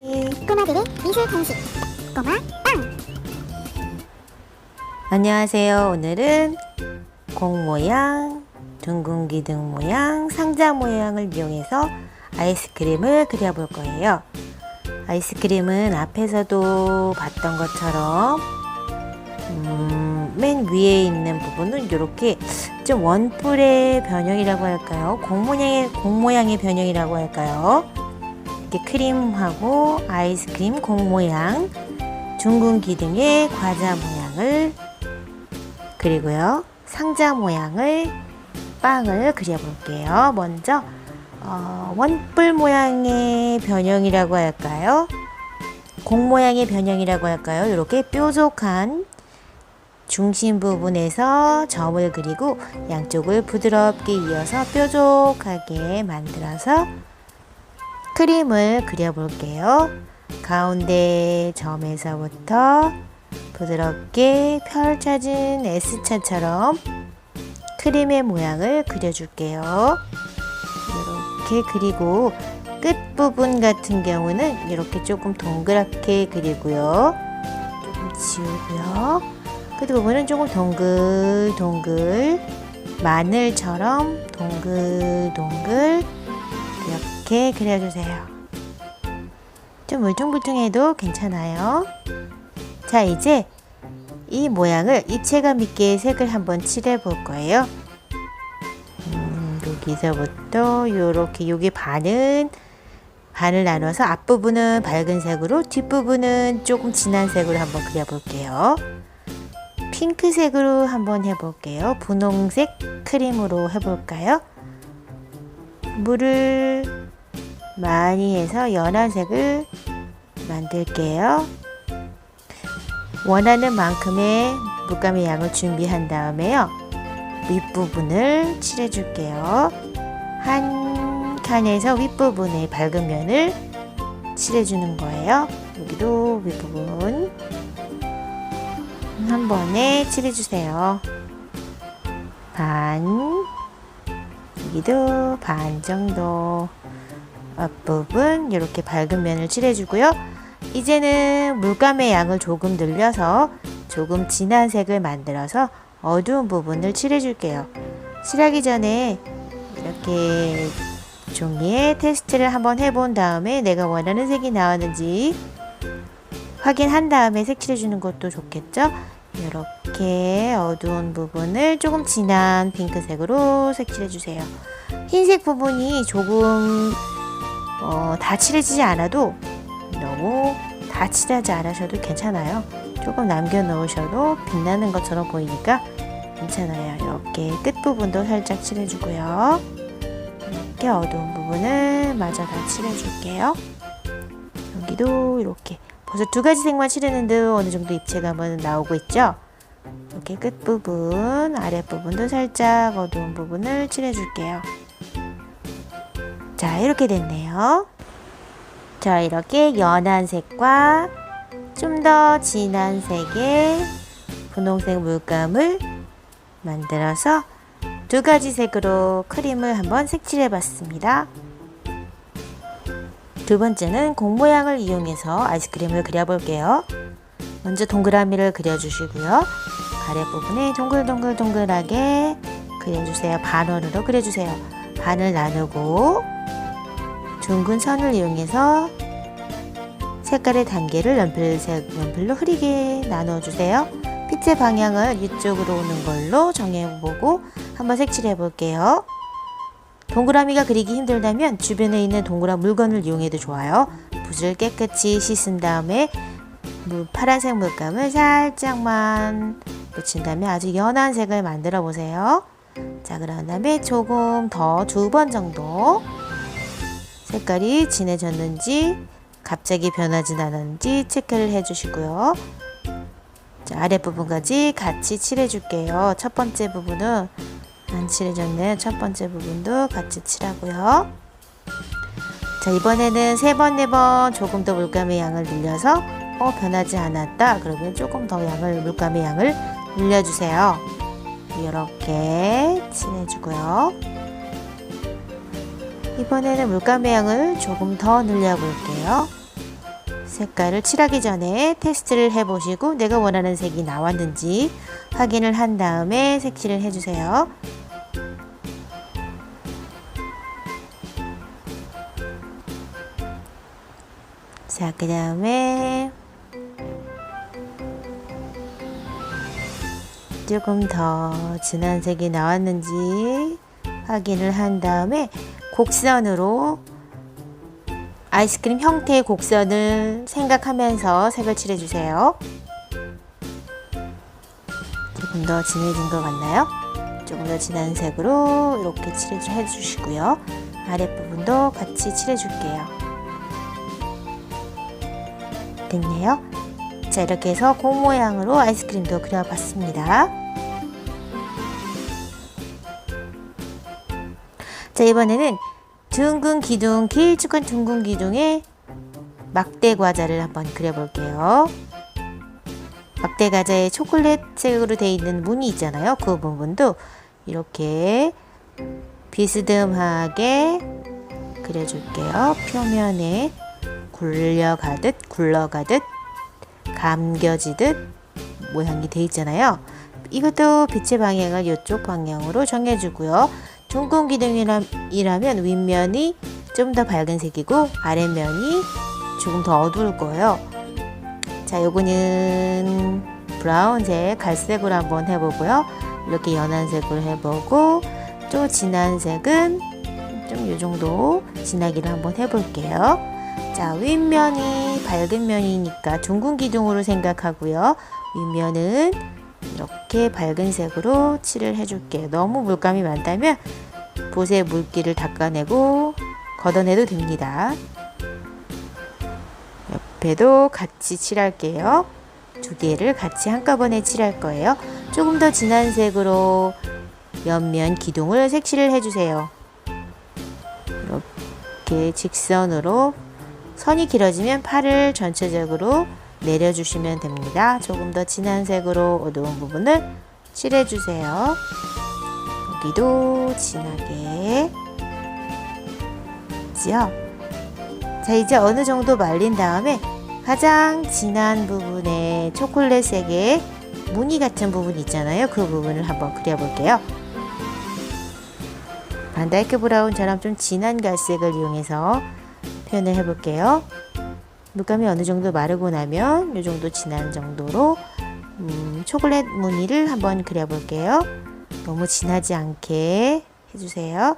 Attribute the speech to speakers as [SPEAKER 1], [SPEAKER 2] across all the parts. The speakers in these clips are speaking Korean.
[SPEAKER 1] 꼬마들의 미술 간식 꼬마 빵.
[SPEAKER 2] 안녕하세요. 오늘은 공 모양, 둥근 기둥 모양, 상자 모양을 이용해서 아이스크림을 그려볼 거예요. 아이스크림은 앞에서도 봤던 것처럼 맨 위에 있는 부분은 이렇게 좀 원뿔의 변형이라고 할까요? 공 모양의 변형이라고 할까요? 이렇게 크림하고 아이스크림 공 모양, 둥근 기둥의 과자 모양을 그리고요, 상자 모양을 빵을 그려볼게요. 먼저 원뿔 모양의 변형이라고 할까요? 공 모양의 변형이라고 할까요? 이렇게 뾰족한 중심 부분에서 점을 그리고 양쪽을 부드럽게 이어서 뾰족하게 만들어서 크림을 그려볼게요. 가운데 점에서부터 부드럽게 펼쳐진 S자처럼 크림의 모양을 그려줄게요. 이렇게 그리고 끝부분 같은 경우는 이렇게 조금 동그랗게 그리고요. 조금 지우고요. 끝부분은 조금 동글동글 마늘처럼 동글동글 이렇게 그려주세요. 좀 울퉁불퉁해도 괜찮아요. 자, 이제 이 모양을 입체감 있게 색을 한번 칠해 볼 거예요. 여기서부터 요렇게 여기 반을 나눠서 앞부분은 밝은 색으로 뒷부분은 조금 진한 색으로 한번 그려볼게요. 핑크색으로 한번 해볼게요. 분홍색 크림으로 해볼까요? 물을 많이 해서 연한 색을 만들게요. 원하는 만큼의 물감의 양을 준비한 다음에요, 윗부분을 칠해줄게요. 한 칸에서 윗부분의 밝은 면을 칠해주는 거예요. 여기도 윗부분 한 번에 칠해주세요. 반, 여기도 반 정도. 앞부분 이렇게 밝은 면을 칠해주고요. 이제는 물감의 양을 조금 늘려서 조금 진한 색을 만들어서 어두운 부분을 칠해줄게요. 칠하기 전에 이렇게 종이에 테스트를 한번 해본 다음에 내가 원하는 색이 나왔는지 확인한 다음에 색칠해주는 것도 좋겠죠? 이렇게 어두운 부분을 조금 진한 핑크색으로 색칠해주세요. 흰색 부분이 조금 다 칠해지지 않아도 너무 다 칠하지 않으셔도 괜찮아요. 조금 남겨 놓으셔도 빛나는 것처럼 보이니까 괜찮아요. 이렇게 끝부분도 살짝 칠해주고요. 이렇게 어두운 부분을 마저 다 칠해줄게요. 여기도 이렇게 벌써 두 가지 색만 칠했는데 어느 정도 입체감은 나오고 있죠? 이렇게 끝부분, 아랫부분도 살짝 어두운 부분을 칠해줄게요. 자, 이렇게 됐네요. 자, 이렇게 연한 색과 좀 더 진한 색의 분홍색 물감을 만들어서 두 가지 색으로 크림을 한번 색칠해 봤습니다. 두 번째는 공 모양을 이용해서 아이스크림을 그려볼게요. 먼저 동그라미를 그려주시고요. 아랫부분에 동글동글동글하게 그려주세요. 반원으로 그려주세요. 반을 나누고 둥근 선을 이용해서 색깔의 단계를 연필로 흐리게 나눠주세요. 빛의 방향을 이쪽으로 오는 걸로 정해보고 한번 색칠해 볼게요. 동그라미가 그리기 힘들다면 주변에 있는 동그란 물건을 이용해도 좋아요. 붓을 깨끗이 씻은 다음에 파란색 물감을 살짝만 묻힌 다음에 아주 연한 색을 만들어 보세요. 자, 그런 다음에 조금 더 두 번 정도 색깔이 진해졌는지 갑자기 변하진 않았는지 체크를 해주시고요. 자, 아랫부분까지 같이 칠해줄게요. 첫 번째 부분은 안 칠해졌네요. 첫 번째 부분도 같이 칠하고요. 자, 이번에는 세 번, 네 번 조금 더 물감의 양을 늘려서 변하지 않았다. 그러면 조금 더 물감의 양을 늘려주세요. 이렇게 칠해주고요. 이번에는 물감의 양을 조금 더 늘려볼게요. 색깔을 칠하기 전에 테스트를 해보시고 내가 원하는 색이 나왔는지 확인을 한 다음에 색칠을 해주세요. 자, 그 다음에 조금 더 진한 색이 나왔는지 확인을 한 다음에 곡선으로 아이스크림 형태의 곡선을 생각하면서 색을 칠해주세요. 조금 더 진해진 것 같나요? 조금 더 진한 색으로 이렇게 칠해주시고요. 아랫부분도 같이 칠해줄게요. 됐네요. 자, 이렇게 해서 공 모양으로 아이스크림도 그려봤습니다. 자, 이번에는 둥근 기둥, 길쭉한 둥근 기둥에 막대 과자를 한번 그려볼게요. 막대 과자에 초콜릿색으로 되어 있는 무늬 있잖아요. 그 부분도 이렇게 비스듬하게 그려줄게요. 표면에 굴러가듯 감겨지듯 모양이 되어 있잖아요. 이것도 빛의 방향을 이쪽 방향으로 정해주고요. 둥근 기둥이라면 윗면이 좀 더 밝은 색이고 아랫면이 조금 더 어두울 거예요. 자, 요거는 브라운색, 갈색으로 한번 해보고요. 이렇게 연한 색으로 해보고 또 진한 색은 좀 요 정도 진하기로 한번 해볼게요. 자, 윗면이 밝은 면이니까 둥근 기둥으로 생각하고요. 윗면은 이렇게 밝은 색으로 칠을 해줄게요. 너무 물감이 많다면 붓에 물기를 닦아내고 걷어내도 됩니다. 옆에도 같이 칠할게요. 두 개를 같이 한꺼번에 칠할 거예요. 조금 더 진한 색으로 옆면 기둥을 색칠을 해주세요. 이렇게 직선으로 선이 길어지면 팔을 전체적으로 내려주시면 됩니다. 조금 더 진한 색으로 어두운 부분을 칠해주세요. 여기도 진하게 했지요. 자, 이제 어느 정도 말린 다음에 가장 진한 부분에 초콜릿색의 무늬 같은 부분 있잖아요. 그 부분을 한번 그려볼게요. 반다이크 브라운처럼 좀 진한 갈색을 이용해서 표현을 해볼게요. 물감이 어느 정도 마르고 나면 이 정도 진한 정도로 초콜릿 무늬를 한번 그려볼게요. 너무 진하지 않게 해주세요.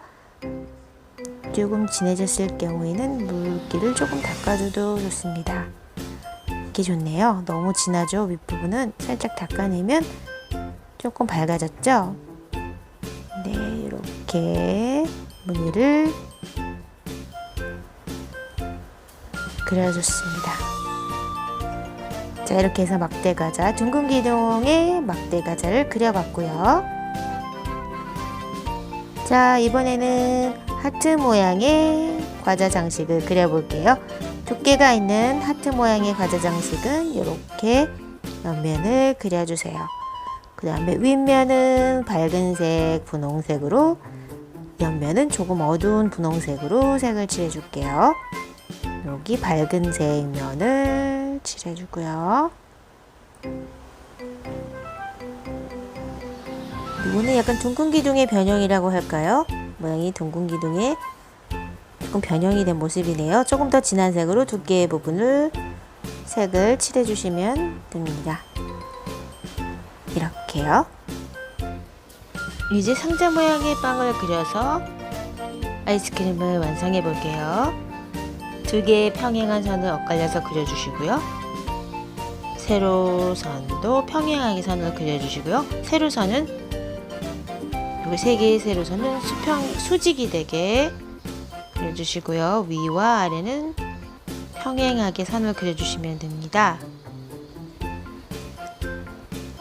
[SPEAKER 2] 조금 진해졌을 경우에는 물기를 조금 닦아줘도 좋습니다. 이렇게 좋네요. 너무 진하죠? 윗부분은 살짝 닦아내면 조금 밝아졌죠? 네, 이렇게 무늬를 그려줬습니다. 자, 이렇게 해서 막대과자, 둥근 기둥에 막대과자를 그려봤고요. 자, 이번에는 하트 모양의 과자 장식을 그려볼게요. 두께가 있는 하트 모양의 과자 장식은 이렇게 옆면을 그려주세요. 그 다음에 윗면은 밝은색, 분홍색으로, 옆면은 조금 어두운 분홍색으로 색을 칠해줄게요. 여기 밝은색 면을 칠해주고요. 이거는 약간 둥근 기둥의 변형이라고 할까요? 모양이 둥근 기둥에 조금 변형이 된 모습이네요. 조금 더 진한 색으로 두께의 부분을 색을 칠해주시면 됩니다. 이렇게요. 이제 상자 모양의 빵을 그려서 아이스크림을 완성해 볼게요. 두 개의 평행한 선을 엇갈려서 그려주시고요. 세로선도 평행하게 선을 그려주시고요. 세로선은 여기 세 개의 세로선은 수직이 되게 그려주시고요. 위와 아래는 평행하게 선을 그려주시면 됩니다.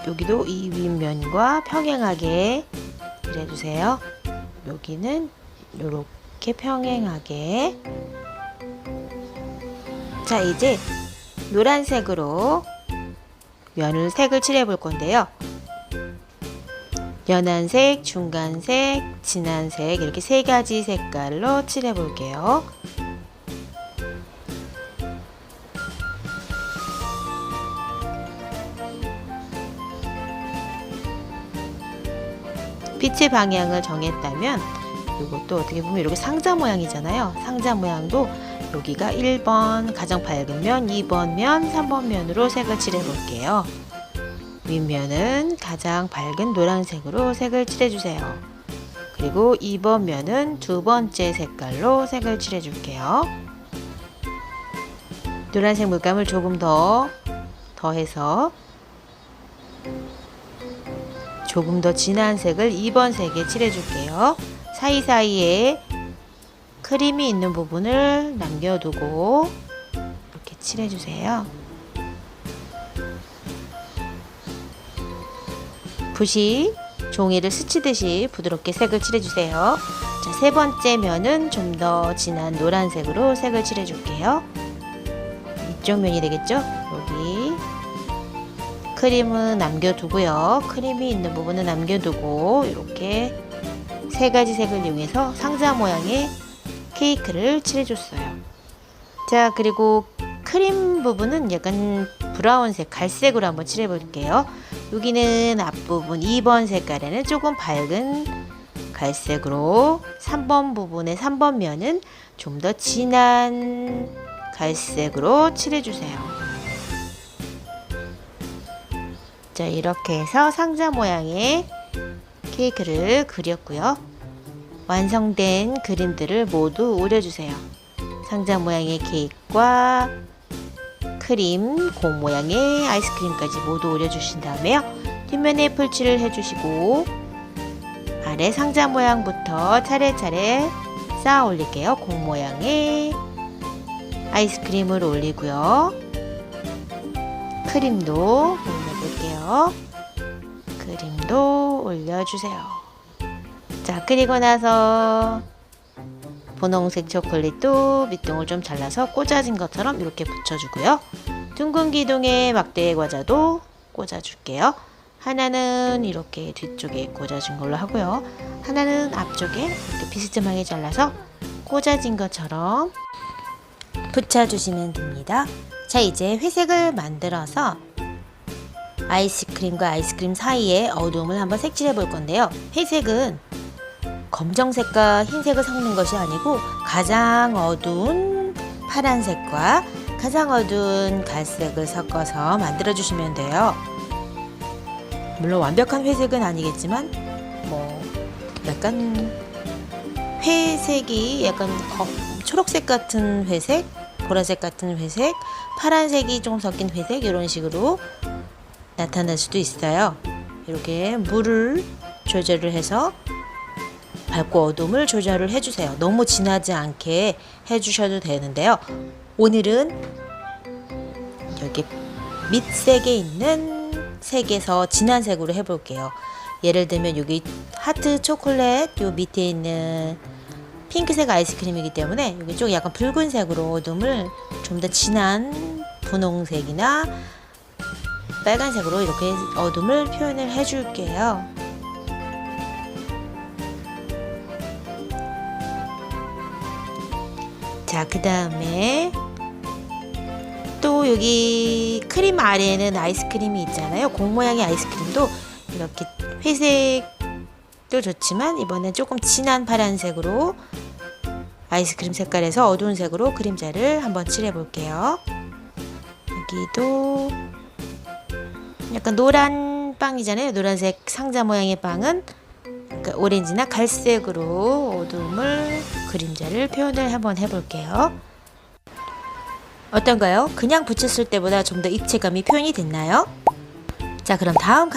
[SPEAKER 2] 여기도 이 윗면과 평행하게 그려주세요. 여기는 이렇게 평행하게. 자, 이제 노란색으로 면을 색을 칠해 볼 건데요. 연한색, 중간색, 진한색 이렇게 세 가지 색깔로 칠해 볼게요. 빛의 방향을 정했다면 이것도 어떻게 보면 이렇게 상자 모양이잖아요. 상자 모양도 여기가 1번 가장 밝은 면, 2번 면, 3번 면으로 색을 칠해 볼게요. 윗면은 가장 밝은 노란색으로 색을 칠해주세요. 그리고 2번 면은 두 번째 색깔로 색을 칠해줄게요. 노란색 물감을 조금 더해서 조금 더 진한 색을 2번 색에 칠해줄게요. 사이사이에 크림이 있는 부분을 남겨두고 이렇게 칠해주세요. 붓이 종이를 스치듯이 부드럽게 색을 칠해주세요. 자, 세 번째 면은 좀 더 진한 노란색으로 색을 칠해줄게요. 이쪽 면이 되겠죠? 여기 크림은 남겨두고요. 크림이 있는 부분은 남겨두고 이렇게 세 가지 색을 이용해서 상자 모양의 케이크를 칠해줬어요. 자, 그리고 크림 부분은 약간 브라운색, 갈색으로 한번 칠해볼게요. 여기는 앞부분 2번 색깔에는 조금 밝은 갈색으로 3번 부분의 3번 면은 좀 더 진한 갈색으로 칠해주세요. 자, 이렇게 해서 상자 모양의 케이크를 그렸고요. 완성된 그림들을 모두 올려주세요. 상자 모양의 케이크와 크림, 공 모양의 아이스크림까지 모두 올려주신 다음에요. 뒷면에 풀칠을 해주시고 아래 상자 모양부터 차례차례 쌓아 올릴게요. 공 모양의 아이스크림을 올리고요. 크림도 올려볼게요. 크림도 올려주세요. 자, 그리고 나서 분홍색 초콜릿도 밑둥을 좀 잘라서 꽂아진 것처럼 이렇게 붙여주고요. 둥근 기둥의 막대 과자도 꽂아줄게요. 하나는 이렇게 뒤쪽에 꽂아준 걸로 하고요. 하나는 앞쪽에 이렇게 비스듬하게 잘라서 꽂아진 것처럼 붙여주시면 됩니다. 자, 이제 회색을 만들어서 아이스크림과 아이스크림 사이에 어두움을 한번 색칠해 볼 건데요. 회색은 검정색과 흰색을 섞는 것이 아니고 가장 어두운 파란색과 가장 어두운 갈색을 섞어서 만들어 주시면 돼요. 물론 완벽한 회색은 아니겠지만 뭐 약간 회색이 약간 초록색 같은 회색, 보라색 같은 회색, 파란색이 조금 섞인 회색 이런 식으로 나타날 수도 있어요. 이렇게 물을 조절을 해서 밝고 어둠을 조절을 해주세요. 너무 진하지 않게 해주셔도 되는데요. 오늘은 여기 밑색에 있는 색에서 진한 색으로 해볼게요. 예를 들면 여기 하트 초콜릿 요 밑에 있는 핑크색 아이스크림이기 때문에 여기 좀 약간 붉은색으로 어둠을 좀 더 진한 분홍색이나 빨간색으로 이렇게 어둠을 표현을 해줄게요. 자, 그 다음에 또 여기 크림 아래에는 아이스크림이 있잖아요. 공 모양의 아이스크림도 이렇게 회색도 좋지만 이번엔 조금 진한 파란색으로 아이스크림 색깔에서 어두운 색으로 그림자를 한번 칠해 볼게요. 여기도 약간 노란 빵이잖아요. 노란색 상자 모양의 빵은 오렌지나 갈색으로 어두움을 그림자를 표현을 한번 해볼게요. 어떤가요? 그냥 붙였을 때보다 좀 더 입체감이 표현이 됐나요? 자, 그럼 다음